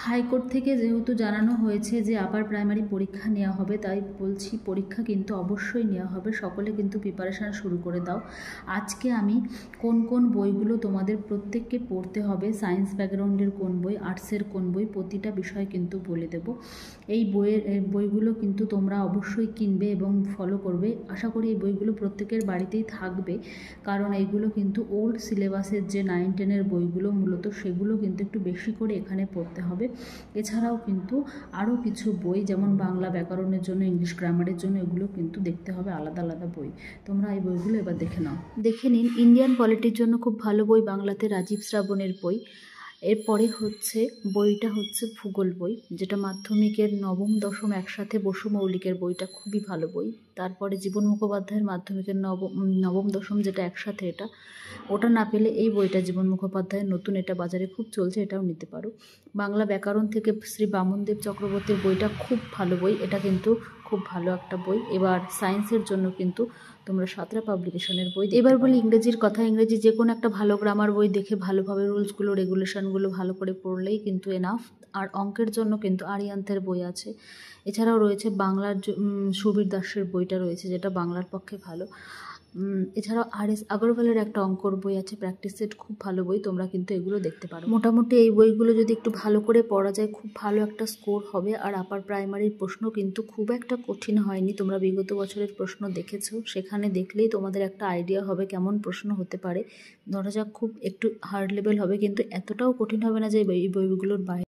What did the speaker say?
High court থেকে যেহেতু জানানো হয়েছে যে আপার প্রাইমারি পরীক্ষা নেওয়া হবে, তাই বলছি পরীক্ষা কিন্তু অবশ্যই নেওয়া হবে। সকলে কিন্তু প্রিপারেশান শুরু করে দাও। আজকে আমি কোন কোন বইগুলো তোমাদের প্রত্যেককে পড়তে হবে, সায়েন্স ব্যাকগ্রাউন্ডের কোন বই, আর্টসের কোন বই, প্রতিটা বিষয় কিন্তু বলে দেব। এই বইগুলো কিন্তু তোমরা অবশ্যই কিনবে এবং ফলো করবে। আশা করি এই বইগুলো প্রত্যেকের বাড়িতেই থাকবে, কারণ এইগুলো কিন্তু ওল্ড সিলেবাসের যে 9-10-এর বইগুলো মূলত সেগুলো কিন্তু একটু বেশি করে এখানে পড়তে হবে। এছাড়াও কিন্তু আরও কিছু বই, যেমন বাংলা ব্যাকরণের জন্য, ইংলিশ গ্রামারের জন্য, এগুলো কিন্তু দেখতে হবে আলাদা আলাদা বই। তোমরা এই বইগুলো এবার দেখে নাও। দেখে নিন ইন্ডিয়ান পলিটির জন্য খুব ভালো বই, বাংলাতে রাজীব শ্রাবণের বই। এরপরে বইটা হচ্ছে ভূগোল বই, যেটা মাধ্যমিকের নবম দশম একসাথে বসু মৌলিকের বইটা খুবই ভালো বই। তারপরে জীবন মুখোপাধ্যায়ের মাধ্যমিকের নবম দশম যেটা একসাথে, ওটা না পেলে এই বইটা জীবন মুখোপাধ্যায়ের নতুন, এটা বাজারে খুব চলছে, এটাও নিতে পারো। বাংলা ব্যাকরণ থেকে শ্রী বামনদেব চক্রবর্তীর বইটা খুব ভালো বই, এটা কিন্তু খুব ভালো একটা বই। এবার সায়েন্সের জন্য কিন্তু তোমরা সাঁতরা পাবলিকেশনের বই। এবার বলি ইংরেজির কথা। ইংরেজি যে কোনো একটা ভালো গ্রামার বই দেখে ভালোভাবে রুলসগুলো, রেগুলেশনগুলো ভালো করে পড়লেই কিন্তু এনাফ। আর অঙ্কের জন্য কিন্তু আরিয়ান্তের বই আছে। এছাড়াও রয়েছে বাংলার সুবীর দাসের বইটা রয়েছে, যেটা বাংলার পক্ষে ভালো। এছাড়াও আর.এস. আগরওয়ালের একটা অঙ্কর বই আছে, প্র্যাকটিস সেট, খুব ভালো বই, তোমরা কিন্তু এগুলো দেখতে পারো। মোটামুটি এই বইগুলো যদি একটু ভালো করে পড়া যায়, খুব ভালো একটা স্কোর হবে। আর আপার প্রাইমারির প্রশ্ন কিন্তু খুব একটা কঠিন হয়নি, তোমরা বিগত বছরের প্রশ্ন দেখেছো, সেখানে দেখলেই তোমাদের একটা আইডিয়া হবে কেমন প্রশ্ন হতে পারে। ধরা যাক খুব একটু হার্ড লেভেল হবে, কিন্তু এতটাও কঠিন হবে না যে এই বইগুলোর বাইরে।